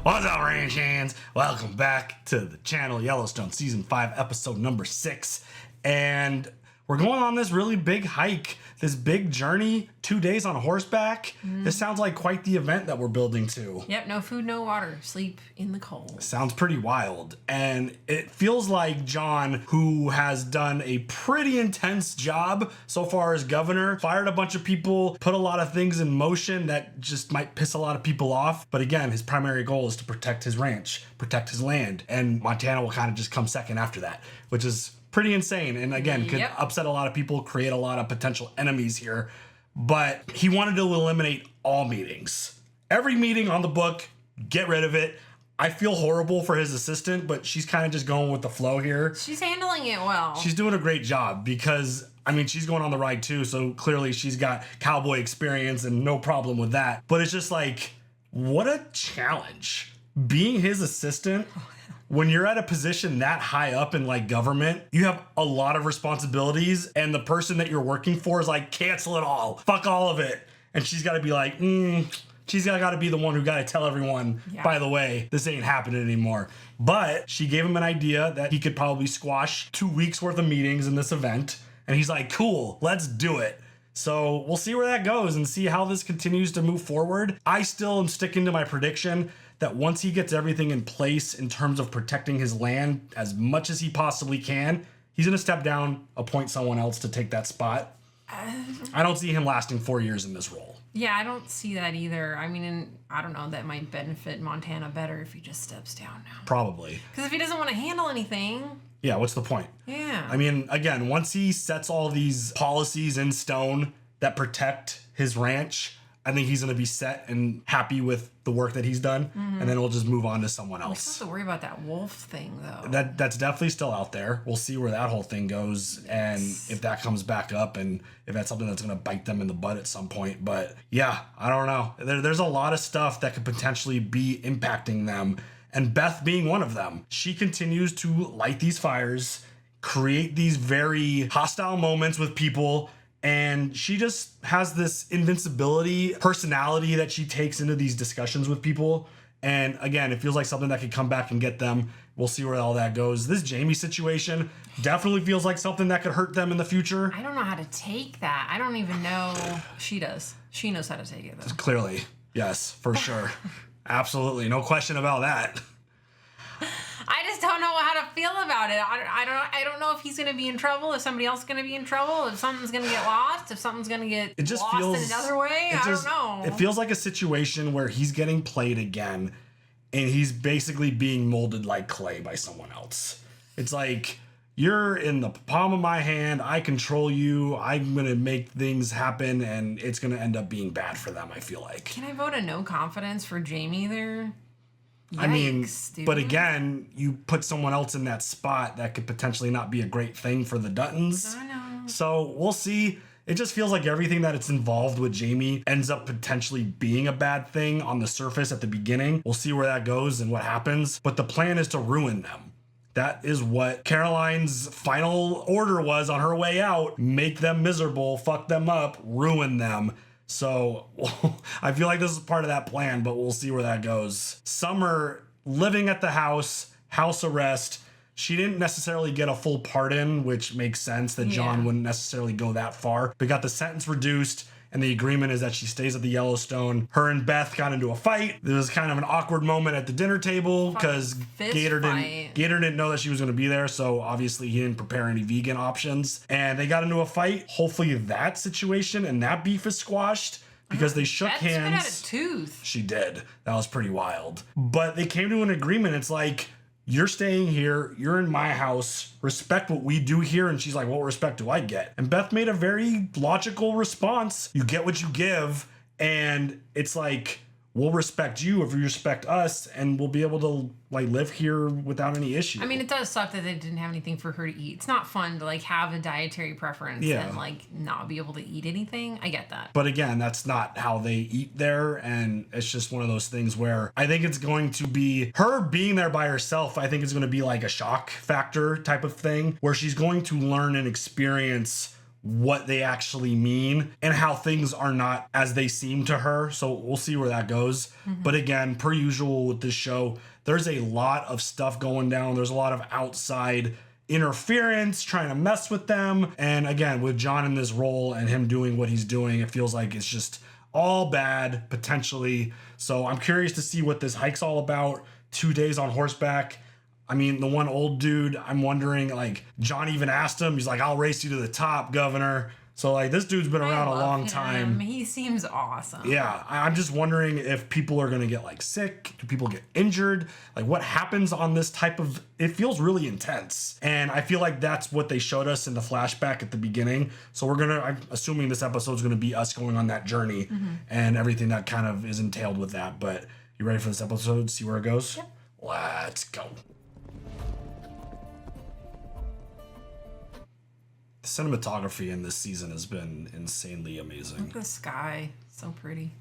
What's up, ranch hands? Welcome back to the channel, Yellowstone Season 5, Episode number 6. And we're going on this really big hike, this big journey, 2 days on horseback. This sounds like quite the event that we're building to. Yep, no food, no water. Sleep in the cold. Sounds pretty wild. And it feels like John, who has done a pretty intense job so far as governor, fired a bunch of people, put a lot of things in motion that just might piss a lot of people off. But again, his primary goal is to protect his ranch, protect his land. And Montana will kind of just come second after that, which is pretty insane. And again, could upset a lot of people, create a lot of potential enemies here. But he wanted to eliminate all meetings. Every meeting on the book, get rid of it. I feel horrible for his assistant, but she's kind of just going with the flow here. She's handling it well. She's doing a great job because, I mean, she's going on the ride too, so clearly she's got cowboy experience and no problem with that. But it's just like, what a challenge. Being his assistant, when you're at a position that high up in like government, you have a lot of responsibilities, and the person that you're working for is like, cancel it all, fuck all of it. And she's got to be like, she's got to be the one who got to tell everyone, by the way, this ain't happening anymore. But she gave him an idea that he could probably squash 2 weeks worth of meetings in this event. And he's like, cool, let's do it. So we'll see where that goes and see how this continues to move forward. I still am sticking to my prediction that once he gets everything in place in terms of protecting his land as much as he possibly can, he's going to step down, appoint someone else to take that spot. I don't see him lasting 4 years in this role. Yeah, I don't see that either. I mean, and I don't know, that might benefit Montana better if he just steps down now. Probably. Because if he doesn't want to handle anything... Yeah, what's the point? Yeah. I mean, again, once he sets all these policies in stone that protect his ranch, I think he's going to be set and happy with the work that he's done, and then we'll just move on to someone else. We still have to worry about that wolf thing, though. That's definitely still out there. We'll see where that whole thing goes, and if that comes back up, and if that's something that's going to bite them in the butt at some point. But yeah, I don't know. There's a lot of stuff that could potentially be impacting them, and Beth being one of them. She continues to light these fires, create these very hostile moments with people, and she just has this invincibility personality that she takes into these discussions with people. And again, it feels like something that could come back and get them. We'll see where all that goes. This Jamie situation definitely feels like something that could hurt them in the future. I don't know how to take that. I don't even know. She does. She knows how to take it, though. Clearly. Yes, for sure. Absolutely. No question about that. I just don't know how to feel about it. I don't know if he's going to be in trouble, if somebody else is going to be in trouble, if something's going to get lost, if something's going to get lost in another way. I don't know. It feels like a situation where he's getting played again, and he's basically being molded like clay by someone else. It's like, you're in the palm of my hand. I control you. I'm going to make things happen, and it's going to end up being bad for them, I feel like. Can I vote a no confidence for Jamie there? Yikes, I mean, dude. But again, you put someone else in that spot that could potentially not be a great thing for the Duttons. I know. So we'll see. It just feels like everything that it's involved with Jamie ends up potentially being a bad thing on the surface at the beginning. We'll see where that goes and what happens. But the plan is to ruin them. That is what Caroline's final order was on her way out. Make them miserable, fuck them up, ruin them. So I feel like this is part of that plan, but we'll see where that goes. Summer living at the house arrest. She didn't necessarily get a full pardon, which makes sense that John wouldn't necessarily go that far, but got the sentence reduced. And the agreement is that she stays at the Yellowstone. Her and Beth got into a fight. There was kind of an awkward moment at the dinner table because Gator didn't know that she was going to be there. So obviously he didn't prepare any vegan options. And they got into a fight. Hopefully that situation and that beef is squashed because they shook hands. Beth spit out a tooth. She did. That was pretty wild. But they came to an agreement. It's like, you're staying here, you're in my house, respect what we do here. And she's like, what respect do I get? And Beth made a very logical response. You get what you give. And it's like, we'll respect you if you respect us, and we'll be able to like live here without any issue. I mean, it does suck that they didn't have anything for her to eat. It's not fun to like have a dietary preference and like not be able to eat anything. I get that. But again, that's not how they eat there. And it's just one of those things where I think it's going to be her being there by herself. I think it's going to be like a shock factor type of thing where she's going to learn and experience what they actually mean and how things are not as they seem to her. So we'll see where that goes. But again, per usual with this show, there's a lot of stuff going down. There's a lot of outside interference trying to mess with them. And again, with John in this role and him doing what he's doing, it feels like it's just all bad potentially. So I'm curious to see what this hike's all about. 2 days on horseback. I mean, the one old dude, I'm wondering, like, John even asked him, he's like, I'll race you to the top, governor. So, like, this dude's been around a long time. He seems awesome. Yeah, I'm just wondering if people are going to get, like, sick. Do people get injured? Like, what happens on this type of... It feels really intense. And I feel like that's what they showed us in the flashback at the beginning. So I'm assuming this episode's going to be us going on that journey and everything that kind of is entailed with that. But you ready for this episode? See where it goes? Yep. Let's go. Cinematography in this season has been insanely amazing. Look at the sky. So pretty.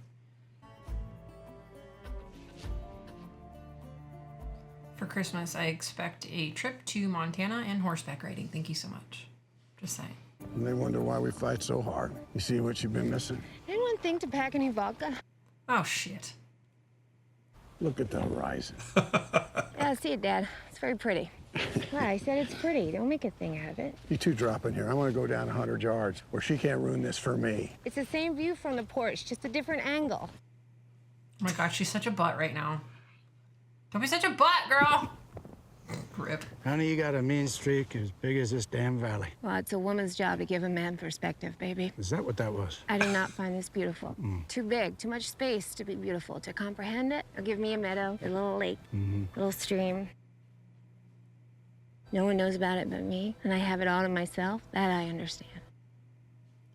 For Christmas, I expect a trip to Montana and horseback riding. Thank you so much. Just saying. And they wonder why we fight so hard. You see what you've been missing? Anyone think to pack any vodka? Oh, shit. Look at the horizon. Yeah, I see it, Dad. It's very pretty. Well, I said it's pretty. Don't make a thing out of it. You two drop in here. I want to go down 100 yards where she can't ruin this for me. It's the same view from the porch, just a different angle. Oh my god, she's such a butt right now. Don't be such a butt, girl. Rip. Honey, you got a mean streak as big as this damn valley. Well, it's a woman's job to give a man perspective, baby. Is that what that was? I do not find this beautiful. Too big, too much space to be beautiful. To comprehend it, or give me a meadow, a little lake, a little stream. No one knows about it but me, and I have it all to myself. That I understand.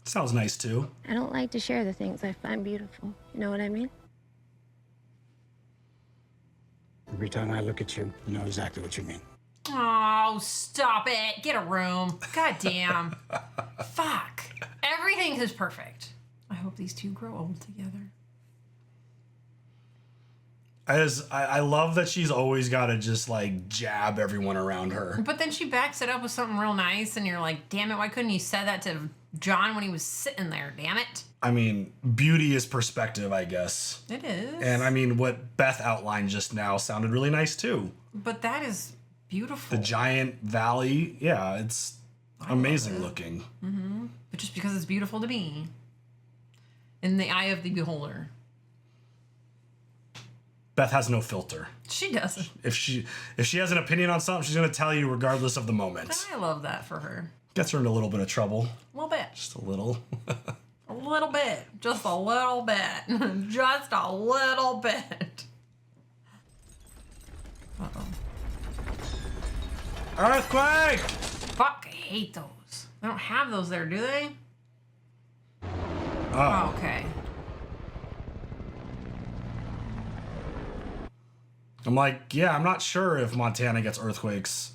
Sounds nice too. I don't like to share the things I find beautiful. You know what I mean? Every time I look at you, you know exactly what you mean. Oh, stop it. Get a room. God damn. Fuck. Everything is perfect. I hope these two grow old together. I love that she's always got to just like jab everyone around her. But then she backs it up with something real nice, and you're like, damn it, why couldn't you say that to John when he was sitting there, damn it? I mean, beauty is perspective, I guess. It is. And I mean, what Beth outlined just now sounded really nice too. But that is beautiful. The giant valley, yeah, it's amazing looking. But just because it's beautiful to me. In the eye of the beholder. Beth has no filter. She doesn't. If she has an opinion on something, she's going to tell you regardless of the moment. I love that for her. Gets her in a little bit of trouble. A little bit. Just a little. A little bit. Just a little bit. Just a little bit. Uh-oh. Earthquake! Fuck, I hate those. They don't have those there, do they? Oh. Okay. I'm like, yeah, I'm not sure if Montana gets earthquakes.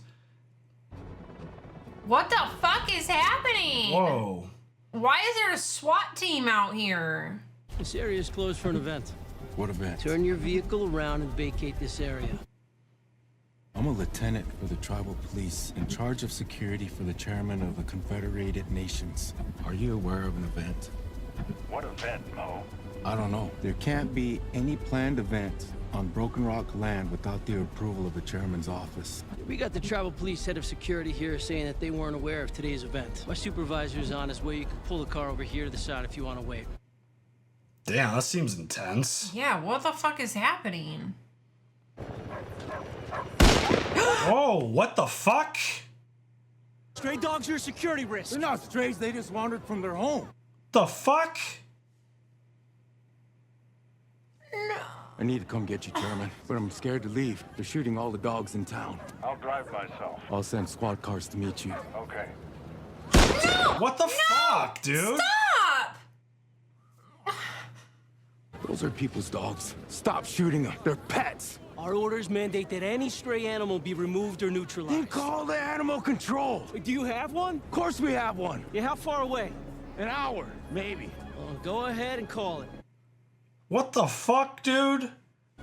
What the fuck is happening? Whoa. Why is there a SWAT team out here? This area is closed for an event. What event? Turn your vehicle around and vacate this area. I'm a lieutenant for the tribal police in charge of security for the chairman of the Confederated Nations. Are you aware of an event? What event, Mo? I don't know. There can't be any planned event on Broken Rock land without the approval of the chairman's office. We got the tribal police head of security here saying that they weren't aware of today's event. My supervisor's on his way. You can pull the car over here to the side if you want to wait. Damn, that seems intense. Yeah, what the fuck is happening? Oh, what the fuck? Stray dogs are a security risk. They're not strays, they just wandered from their home. The fuck? I need to come get you, chairman, but I'm scared to leave. They're shooting all the dogs in town. I'll drive myself. I'll send squad cars to meet you. Okay. No! What the fuck, dude? Stop! Those are people's dogs. Stop shooting them. They're pets. Our orders mandate that any stray animal be removed or neutralized. Then call the animal control. Do you have one? Of course we have one. Yeah, how far away? An hour, maybe. Well, go ahead and call it. What the fuck, dude?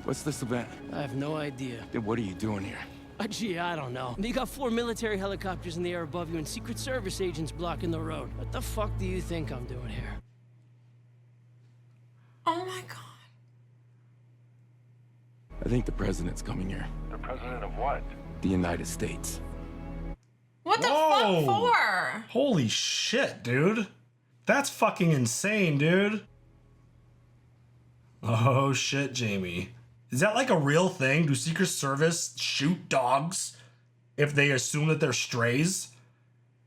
What's this event? I have no idea. Then what are you doing here? Gee, I don't know. You got 4 military helicopters in the air above you and Secret Service agents blocking the road. What the fuck do you think I'm doing here? Oh my God. I think the president's coming here. The president of what? The United States. What the fuck for? Holy shit, dude. That's fucking insane, dude. Oh shit, Jamie. Is that like a real thing? Do Secret Service shoot dogs if they assume that they're strays?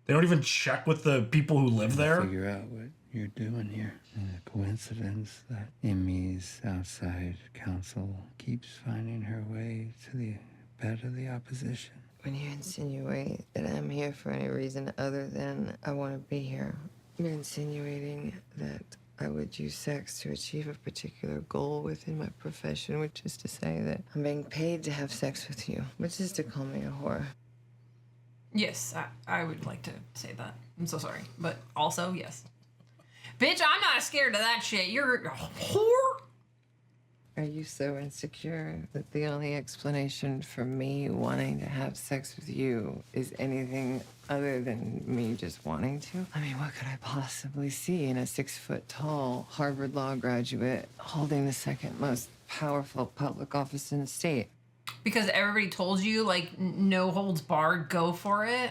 They don't even check with the people who live there? Figure out what you're doing here. And a coincidence that Emmy's outside counsel keeps finding her way to the bed of the opposition. When you insinuate that I'm here for any reason other than I want to be here, you're insinuating that I would use sex to achieve a particular goal within my profession, which is to say that I'm being paid to have sex with you, which is to call me a whore. Yes, I would like to say that. I'm so sorry. But also, yes. Bitch, I'm not scared of that shit. You're a whore. Are you so insecure that the only explanation for me wanting to have sex with you is anything other than me just wanting to? I mean, what could I possibly see in a 6-foot-tall Harvard Law graduate holding the second most powerful public office in the state? Because everybody told you, like, no holds barred, go for it.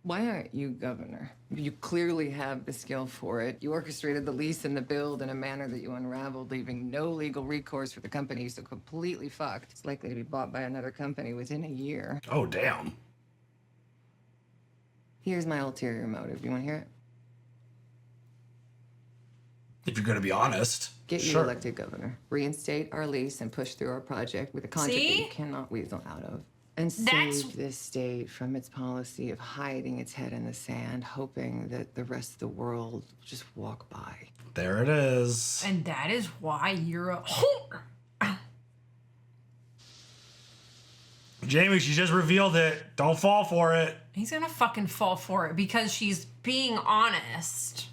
Why aren't you governor? You clearly have the skill for it. You orchestrated the lease and the build in a manner that you unraveled, leaving no legal recourse for the company, so completely fucked. It's likely to be bought by another company within a year. Oh, damn. Here's my ulterior motive. You want to hear it? If you're going to be honest. Get you sure. elected governor. Reinstate our lease and push through our project with a contract that you cannot weasel out of. And save this state from its policy of hiding its head in the sand, hoping that the rest of the world will just walk by. There it is. And that is why you're a whore. Jamie, she just revealed it. Don't fall for it. He's gonna fucking fall for it because she's being honest.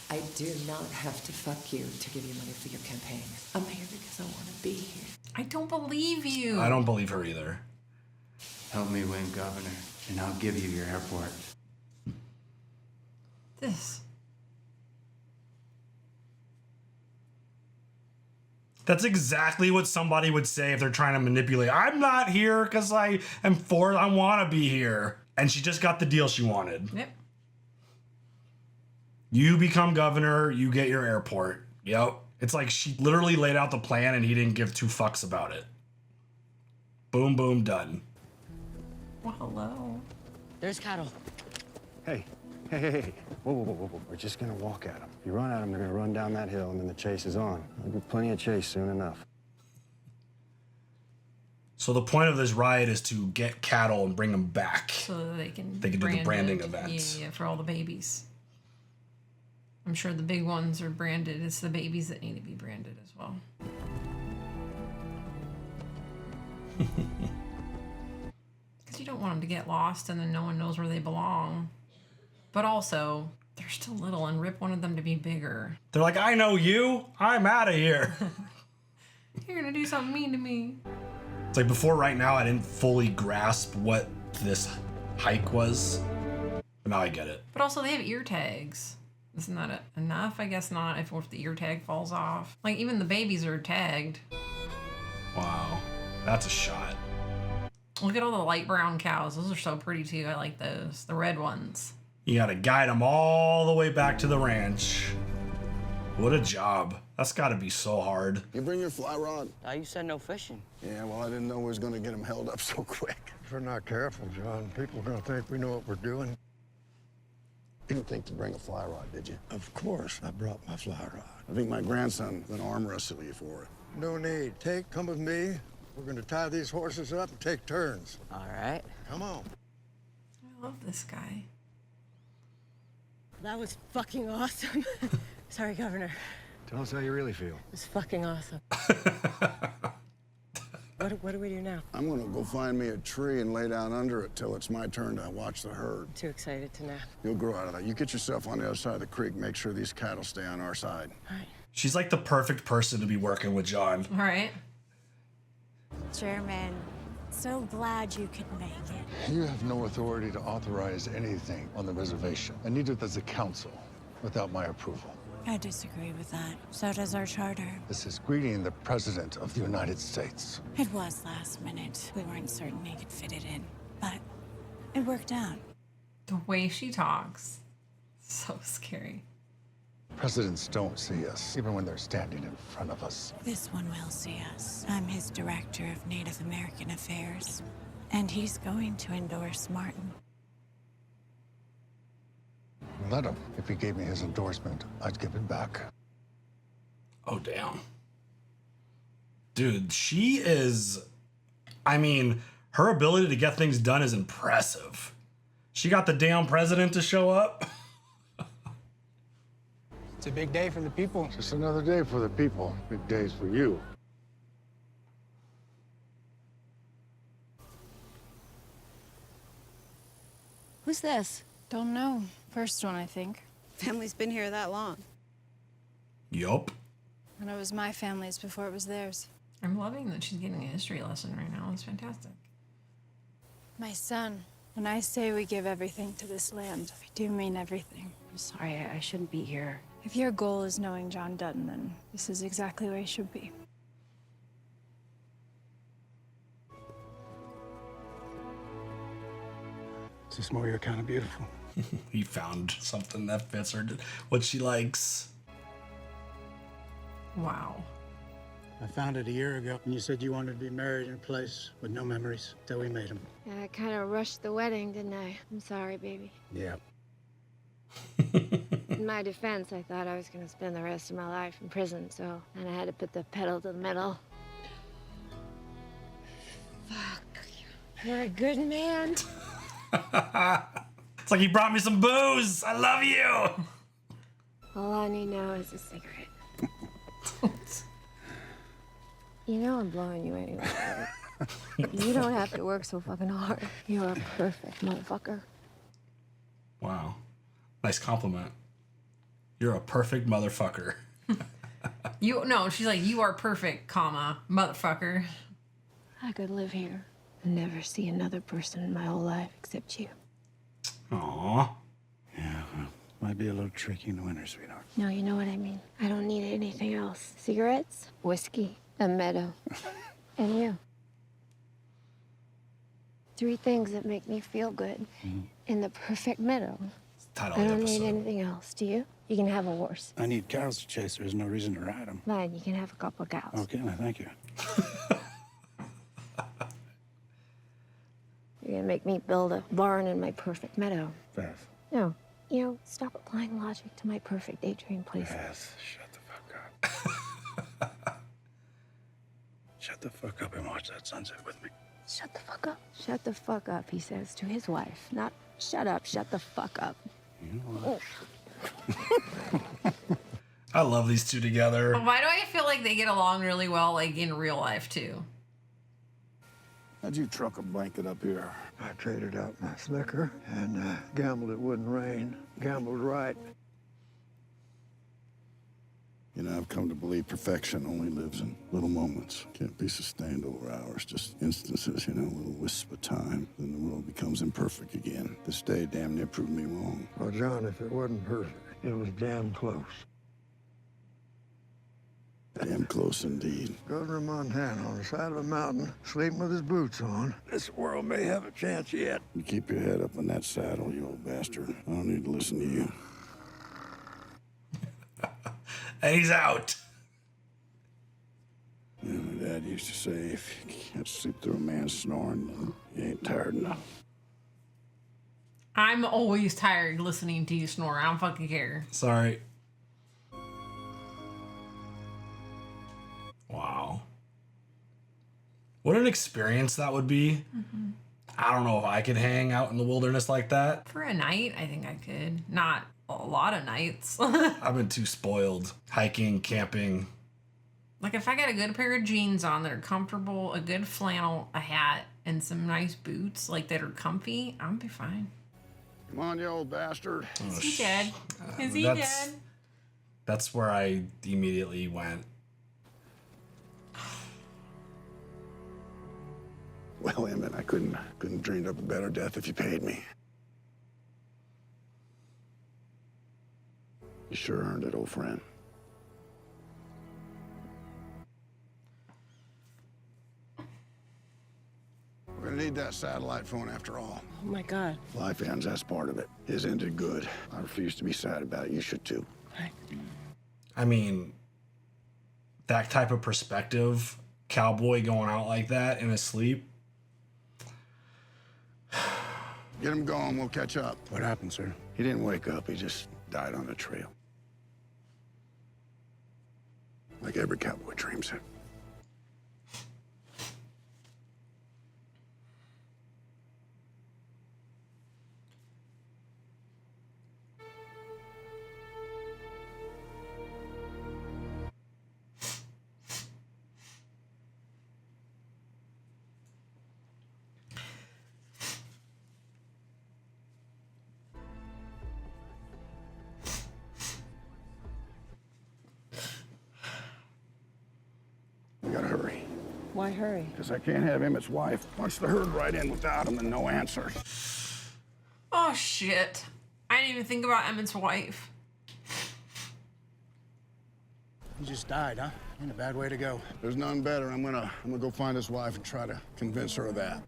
I do not have to fuck you to give you money for your campaign. I'm here because I want to be here. I don't believe you. I don't believe her either. Help me win governor, and I'll give you your airport. This. That's exactly what somebody would say if they're trying to manipulate. I'm not here because I want to be here. And she just got the deal she wanted. Yep. You become governor, you get your airport. Yep. It's like she literally laid out the plan and he didn't give 2 fucks about it. Boom, boom, done. Well, hello. There's cattle. Hey. Whoa. We're just gonna walk at them. If you run at them, they're gonna run down that hill, and then the chase is on. There'll be plenty of chase soon enough. So the point of this riot is to get cattle and bring them back. So that they can do the branding events. Yeah, for all the babies. I'm sure the big ones are branded. It's the babies that need to be branded as well. Because you don't want them to get lost and then no one knows where they belong. But also, they're still little and Rip wanted them to be bigger. They're like, I know you. I'm out of here. You're going to do something mean to me. It's like before right now, I didn't fully grasp what this hike was. But now I get it. But also, they have ear tags. Isn't that enough? I guess not if the ear tag falls off. Like, even the babies are tagged. Wow. That's a shot. Look at all the light brown cows. Those are so pretty, too. I like those. The red ones. You gotta guide them all the way back to the ranch. What a job. That's gotta be so hard. You bring your fly rod? You said no fishing. Yeah, well, I didn't know we was gonna get them held up so quick. If we're not careful, John, people are gonna think we know what we're doing. You didn't think to bring a fly rod, did you? Of course, I brought my fly rod. I think my grandson is gonna arm wrestle you for it. No need. Come with me. We're gonna tie these horses up and take turns. All right. Come on. I love this guy. That was fucking awesome. Sorry, Governor. Tell us how you really feel. It was fucking awesome. What do we do now? I'm gonna go find me a tree and lay down under it till it's my turn to watch the herd. Too excited to nap. You'll grow out of that. You get yourself on the other side of the creek. Make sure these cattle stay on our side. All right. She's like the perfect person to be working with John. All right. Chairman. So glad you could make it. You have no authority to authorize anything on the reservation, and neither does the council without my approval. I disagree with that. So does our charter. This is greeting the President of the United States. It was last minute. We weren't certain he could fit it in, but it worked out. The way she talks, so scary. Presidents don't see us, even when they're standing in front of us. This one will see us. I'm his director of Native American Affairs, and he's going to endorse Martin. Let him. If he gave me his endorsement, I'd give it back. Oh, damn. Dude, she is... I mean, her ability to get things done is impressive. She got the damn president to show up. It's a big day for the people. Just another day for the people. Big days for you. Who's this? Don't know. First one, I think. Family's been here that long. Yup. And it was my family's before it was theirs. I'm loving that she's getting a history lesson right now. It's fantastic. My son, when I say we give everything to this land, I do mean everything. I'm sorry, I shouldn't be here. If your goal is knowing John Dutton, then this is exactly where he should be. It's just more you're kind of beautiful. He found something that fits her, what she likes. Wow. I found it a year ago, and you said you wanted to be married in a place with no memories, so we made them. Yeah, I kind of rushed the wedding, didn't I? I'm sorry, baby. Yeah. In my defense, I thought I was going to spend the rest of my life in prison, so and I had to put the pedal to the metal. Fuck. You're a good man. It's like he brought me some booze. I love you. All I need now is a cigarette. You know I'm blowing you anyway. Right? You don't have to work so fucking hard. You're a perfect motherfucker. Wow. Nice compliment. You're a perfect motherfucker. She's like, you are perfect, comma, motherfucker. I could live here and never see another person in my whole life except you. Aww. Yeah, well, might be a little tricky in the winter, sweetheart. No, you know what I mean. I don't need anything else. Cigarettes, whiskey, a meadow, and you. 3 things that make me feel good in the perfect meadow. I don't need anything else. Do you? You can have a horse. I need cows to chase. There's no reason to ride them. Fine, you can have a couple of cows. Okay, well, thank you. You're gonna make me build a barn in my perfect meadow. Beth. No. Stop applying logic to my perfect daydream, please. Beth, shut the fuck up. Shut the fuck up and watch that sunset with me. Shut the fuck up. Shut the fuck up, he says to his wife. Not shut up, shut the fuck up. You know what? I love these two together. Why do I feel like they get along really well, like in real life too? How'd you truck a blanket up here? I traded out my slicker and gambled it wouldn't rain. Gambled right. You know, I've come to believe perfection only lives in little moments. Can't be sustained over hours, just instances, you know, little wisps of time. Then the world becomes imperfect again. This day damn near proved me wrong. Well, John, if it wasn't perfect, it was damn close. Damn close indeed. Governor of Montana on the side of a mountain, sleeping with his boots on. This world may have a chance yet. You keep your head up in that saddle, you old bastard. I don't need to listen to you. And he's out. You know, my dad used to say, if you can't sleep through a man snoring, then you ain't tired enough. I'm always tired listening to you snore. I don't fucking care. Sorry. Wow. What an experience that would be. Mm-hmm. I don't know if I could hang out in the wilderness like that. For a night, I think I could. Not a lot of nights. I've been too spoiled. Hiking, camping. Like if I got a good pair of jeans on that are comfortable, a good flannel, a hat, and some nice boots like that are comfy, I'll be fine. Come on, you old bastard. Is he dead? Is he dead? That's where I immediately went. Well, Emmett, I couldn't dreamed up a better death if you paid me. You sure earned it, old friend. We're gonna need that satellite phone after all. Oh my God. Life ends, that's part of it. His ended good. I refuse to be sad about it. You should too. I mean, that type of perspective, cowboy going out like that in his sleep. Get him going, we'll catch up. What happened, sir? He didn't wake up, he just died on the trail. Like every cowboy dreams it. We gotta hurry. Why hurry? Because I can't have Emmett's wife punch the herd right in without him and no answers. Oh, shit. I didn't even think about Emmett's wife. He just died, huh? Ain't a bad way to go. There's none better. I'm gonna go find his wife and try to convince her of that.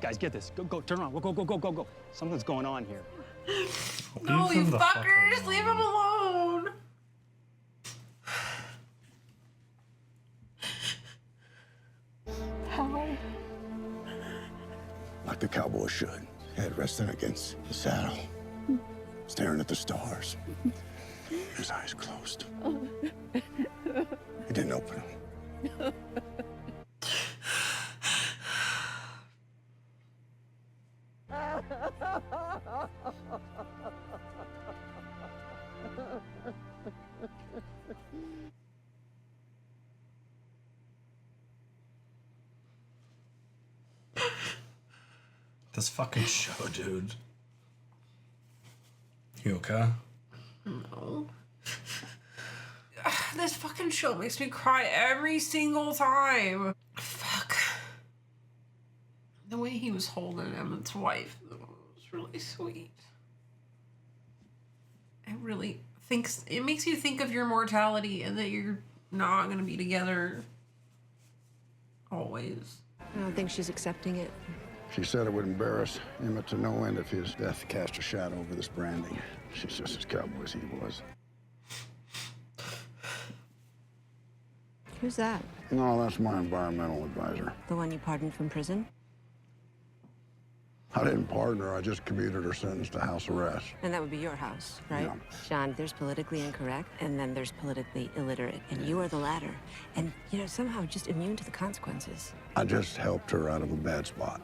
Guys, get this. Go, turn around. Go. Something's going on here. No, you fuckers! Leave him alone! How? Like the cowboy should. Head resting against the saddle. Staring at the stars. His eyes closed. He didn't open them. This fucking show, dude. You okay? No. This fucking show makes me cry every single time. Fuck. The way he was holding Emmett's wife was really sweet. It makes you think of your mortality and that you're not gonna be together always. I don't think she's accepting it. She said it would embarrass Emmett to no end if his death cast a shadow over this branding. She's just as cowboy as he was. Who's that? No, that's my environmental advisor. The one you pardoned from prison? I didn't pardon her, I just commuted her sentence to house arrest. And that would be your house, right? Yeah. John, there's politically incorrect, and then there's politically illiterate, and you are the latter. And, somehow just immune to the consequences. I just helped her out of a bad spot.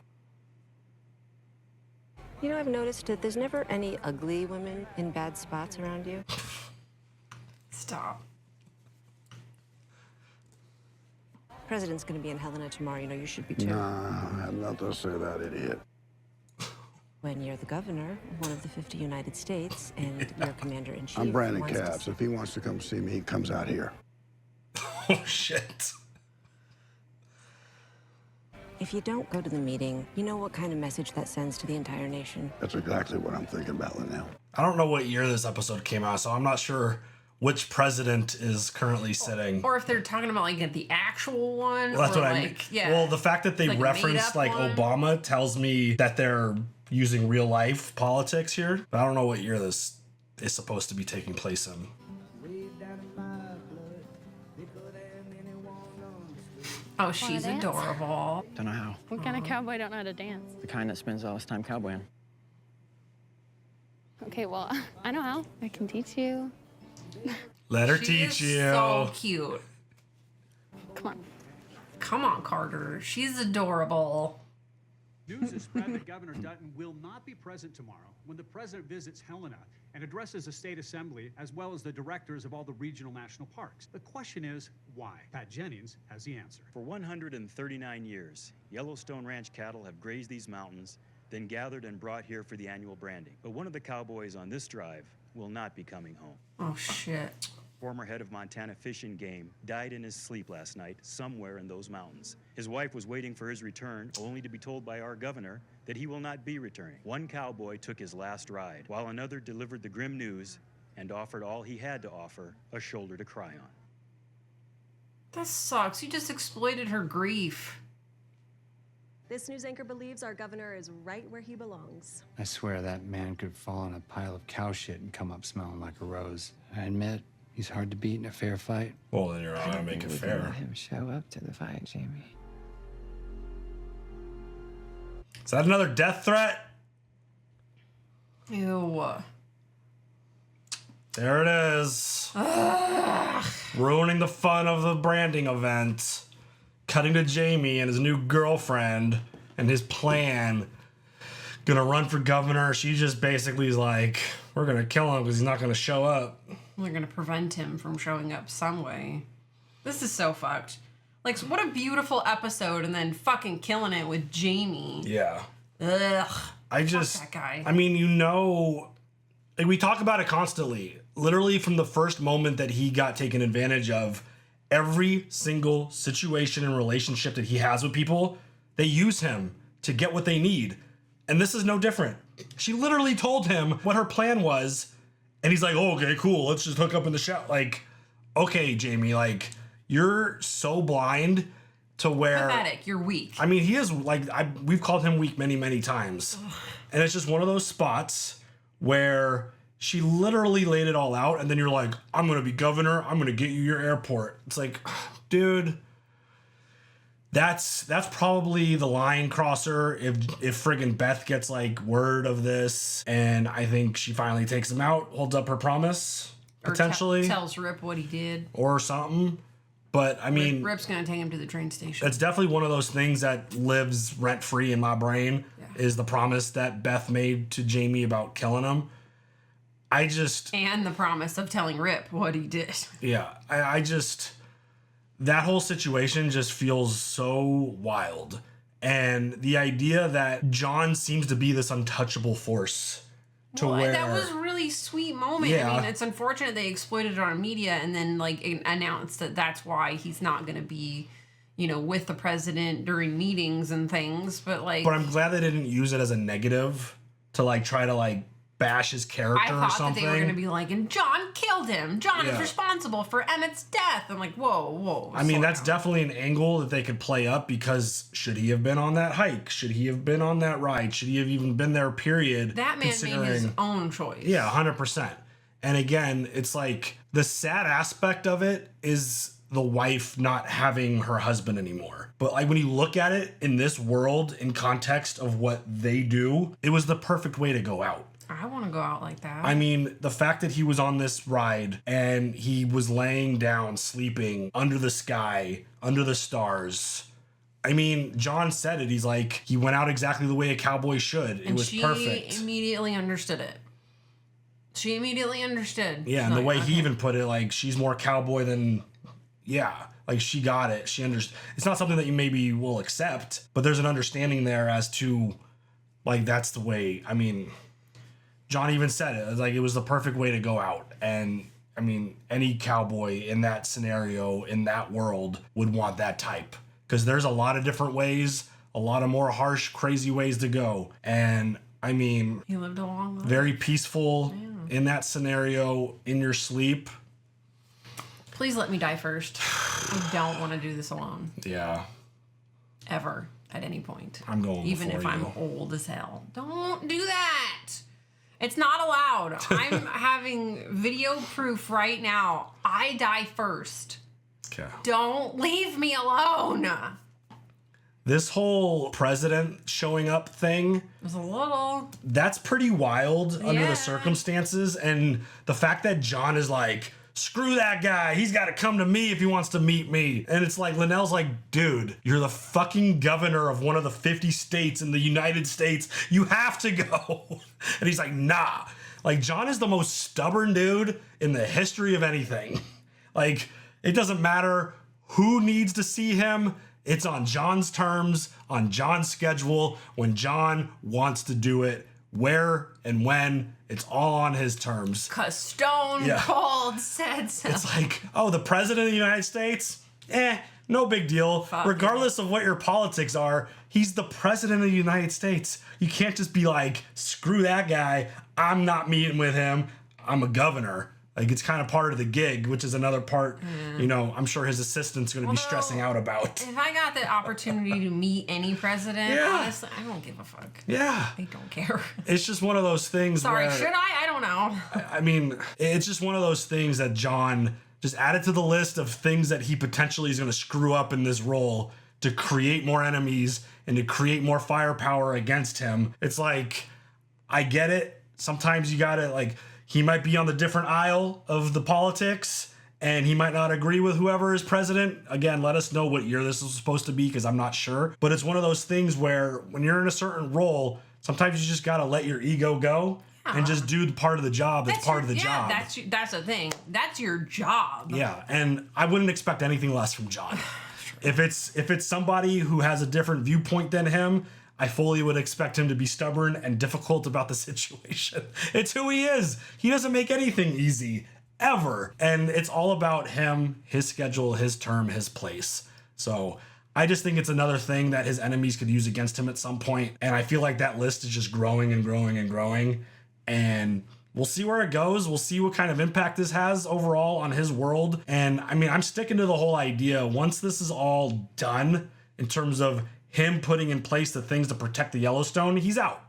I've noticed that there's never any ugly women in bad spots around you. Stop. President's gonna be in Helena tomorrow, you should be too. Nah, I had nothing to say to that idiot. When you're the governor of one of the 50 United States and you're commander-in-chief. I'm Brandon wants to Capps. If he wants to come see me, he comes out here. Oh, shit. If you don't go to the meeting, you know what kind of message that sends to the entire nation? That's exactly what I'm thinking about, Linnell. I don't know what year this episode came out, so I'm not sure which president is currently sitting. Or if they're talking about the actual one. Well, that's or what I mean. Yeah. Well, the fact that they Like a referenced made-up one. Obama tells me that they're using real life politics here. But I don't know what year this is supposed to be taking place in. Oh, she's dance? adorable. Don't know how. What kind of cowboy don't know how to dance? The kind that spends all his time cowboying. Okay, well, I know how. I can teach you. Let her She teach is you. So cute. Come on. Come on, Carter. She's adorable. News has spread that Governor Dutton will not be present tomorrow when the president visits Helena and addresses a state assembly as well as the directors of all the regional national parks. The question is, why? Pat Jennings has the answer. For 139 years, Yellowstone ranch cattle have grazed these mountains, then gathered and brought here for the annual branding. But one of the cowboys on this drive will not be coming home. Oh, shit. Former head of Montana Fish and Game died in his sleep last night somewhere in those mountains. His wife was waiting for his return, only to be told by our governor that he will not be returning. One cowboy took his last ride, while another delivered the grim news and offered all he had to offer, a shoulder to cry on. That sucks. You just exploited her grief. This news anchor believes our governor is right where he belongs. I swear that man could fall on a pile of cow shit and come up smelling like a rose. I admit, he's hard to beat in a fair fight. Well, then you're not gonna make it fair. Let him show up to the fight, Jamie. Is that another death threat? Ew. There it is. Ruining the fun of the branding event. Cutting to Jamie and his new girlfriend and his plan. Gonna run for governor. She just basically is like, we're gonna kill him because he's not gonna show up. We're gonna prevent him from showing up some way. This is so fucked. Like, what a beautiful episode, and then fucking killing it with Jamie. Yeah. Ugh. Fuck that guy. I mean, you know, like we talk about it constantly. Literally from the first moment that he got taken advantage of, every single situation and relationship that he has with people, they use him to get what they need. And this is no different. She literally told him what her plan was, and he's like, oh, okay, cool, let's just hook up in the shower. Like, okay, Jamie, like, you're so blind to where... Pathetic, you're weak. I mean, he is, like, we've called him weak many, many times. And it's just one of those spots where she literally laid it all out, and then you're like, I'm gonna be governor, I'm gonna get you your airport. It's like, dude, that's probably the line crosser if friggin' Beth gets like word of this, and I think she finally takes him out, holds up her promise, potentially. Or tells Rip what he did. Or something. But I mean, Rip's gonna take him to the train station. It's definitely one of those things that lives rent free in my brain, is the promise that Beth made to Jamie about killing him. And the promise of telling Rip what he did. Yeah, I just, that whole situation just feels so wild. And the idea that John seems to be this untouchable force to where... That was a really sweet moment. Yeah. I mean, it's unfortunate they exploited it on media and then like announced that that's why he's not going to be, you know, with the president during meetings and things. But like... But I'm glad they didn't use it as a negative to like try to like bash his character or something. I thought that they were going to be like, and John killed him. John is responsible for Emmett's death. I'm like, whoa. I mean, that's definitely an angle that they could play up, because should he have been on that hike? Should he have been on that ride? Should he have even been there, period? That man made his own choice. Yeah, 100%. And again, it's like the sad aspect of it is the wife not having her husband anymore. But like when you look at it in this world, in context of what they do, it was the perfect way to go out. I want to go out like that. I mean, the fact that he was on this ride and he was laying down, sleeping under the sky, under the stars. I mean, John said it. He's like, he went out exactly the way a cowboy should. It was perfect. She immediately understood it. She immediately understood. Yeah, and the way he even put it, like, she's more cowboy than, like she got it. She understood. It's not something that you maybe will accept, but there's an understanding there as to, like, that's the way. I mean, John even said it. Like, it was the perfect way to go out. And I mean, any cowboy in that scenario, in that world, would want that type. Because there's a lot of different ways, a lot of more harsh, crazy ways to go. And I mean, he lived a long life. Very peaceful in that scenario, in your sleep. Please let me die first. I don't want to do this alone. Yeah. Ever. At any point. I'm going even if I'm old as hell. Don't do that. It's not allowed. I'm having video proof right now. I die first. Okay. Don't leave me alone. This whole president showing up thing was a little... That's pretty wild under the circumstances. And the fact that John is like, screw that guy. He's got to come to me if he wants to meet me. And it's like, Linnell's like, dude, you're the fucking governor of one of the 50 states in the United States. You have to go. And he's like, nah. Like, Jon is the most stubborn dude in the history of anything. Like, it doesn't matter who needs to see him. It's on Jon's terms, on Jon's schedule, when Jon wants to do it, where and when. It's all on his terms. Cause Stone Cold said so. It's like, oh, the president of the United States? No big deal. Regardless of what your politics are, he's the president of the United States. You can't just be like, screw that guy. I'm not meeting with him. I'm a governor. Like, it's kind of part of the gig, which is another part, you know, I'm sure his assistant's going to be stressing out about. If I got the opportunity to meet any president, honestly, I don't give a fuck. Yeah. I don't care. It's just one of those things Sorry, where, should I? I don't know. I mean, it's just one of those things that Jon just added to the list of things that he potentially is going to screw up in this role to create more enemies and to create more firepower against him. It's like, I get it. Sometimes you got to, like, he might be on the different aisle of the politics and he might not agree with whoever is president. Again, let us know what year this is supposed to be because I'm not sure. But it's one of those things where when you're in a certain role, sometimes you just got to let your ego go and just do the part of the job that's part of the job. That's the thing. That's your job. Yeah, and I wouldn't expect anything less from Jon. If it's somebody who has a different viewpoint than him, I fully would expect him to be stubborn and difficult about the situation. It's who he is. He doesn't make anything easy, ever. And it's all about him, his schedule, his term, his place. So I just think it's another thing that his enemies could use against him at some point. And I feel like that list is just growing and growing and growing. And we'll see where it goes. We'll see what kind of impact this has overall on his world. And I mean, I'm sticking to the whole idea. Once this is all done in terms of him putting in place the things to protect the Yellowstone, he's out.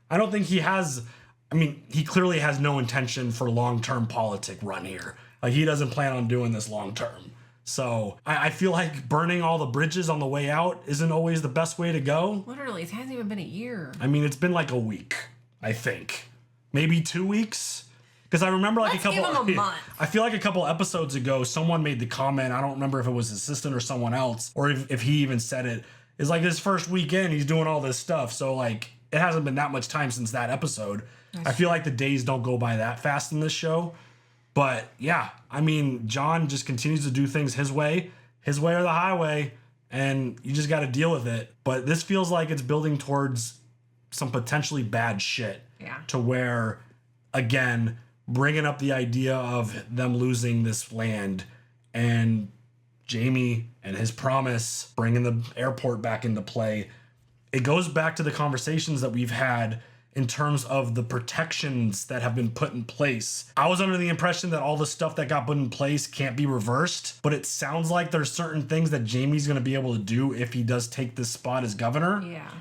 I don't think he has, I mean, he clearly has no intention for long-term politic run here. Like, he doesn't plan on doing this long-term. So I feel like burning all the bridges on the way out isn't always the best way to go. Literally, it hasn't even been a year. I mean, it's been like a week, I think. Maybe 2 weeks. Because I remember like Let's give him a month. I feel like a couple episodes ago, someone made the comment, I don't remember if it was his assistant or someone else, or if he even said it, is like his first weekend, he's doing all this stuff. So like, it hasn't been that much time since that episode. I feel like the days don't go by that fast in this show. But yeah, I mean, Jon just continues to do things his way or the highway, and you just got to deal with it. But this feels like it's building towards some potentially bad shit. Yeah. To where, again, bringing up the idea of them losing this land and Jaime and his promise, bringing the airport back into play. It goes back to the conversations that we've had in terms of the protections that have been put in place. I was under the impression that all the stuff that got put in place can't be reversed, but it sounds like there's certain things that Jaime's going to be able to do if he does take this spot as governor. Yeah.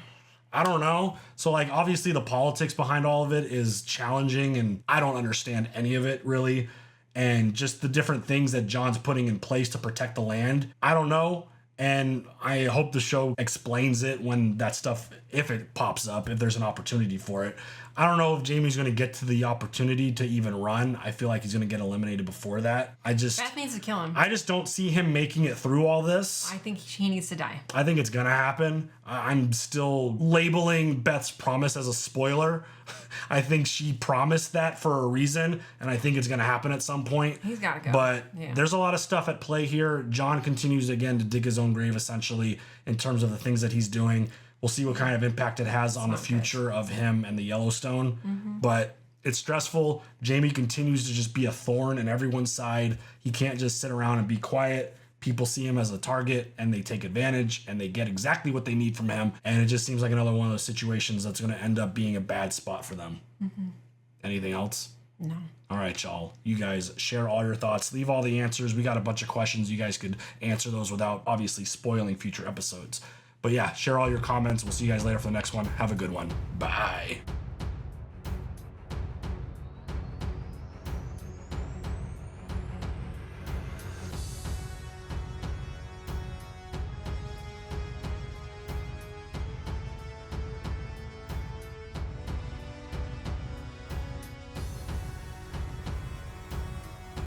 I don't know. So like, obviously the politics behind all of it is challenging and I don't understand any of it really. And just the different things that Jon's putting in place to protect the land, I don't know. And I hope the show explains it when that stuff, if it pops up, if there's an opportunity for it. I don't know if Jaime's going to get to the opportunity to even run. I feel like he's going to get eliminated before that. Beth needs to kill him. I just don't see him making it through all this. I think he needs to die. I think it's going to happen. I'm still labeling Beth's promise as a spoiler. I think she promised that for a reason, and I think it's going to happen at some point. He's got to go. But there's a lot of stuff at play here. Jon continues again to dig his own grave, essentially, in terms of the things that he's doing. We'll see what kind of impact it has on the future of him and the Yellowstone. Mm-hmm. But it's stressful. Jaime continues to just be a thorn in everyone's side. He can't just sit around and be quiet. People see him as a target and they take advantage and they get exactly what they need from him. And it just seems like another one of those situations that's going to end up being a bad spot for them. Mm-hmm. Anything else? No. All right, y'all. You guys share all your thoughts. Leave all the answers. We got a bunch of questions. You guys could answer those without obviously spoiling future episodes. But yeah, share all your comments. We'll see you guys later for the next one. Have a good one. Bye.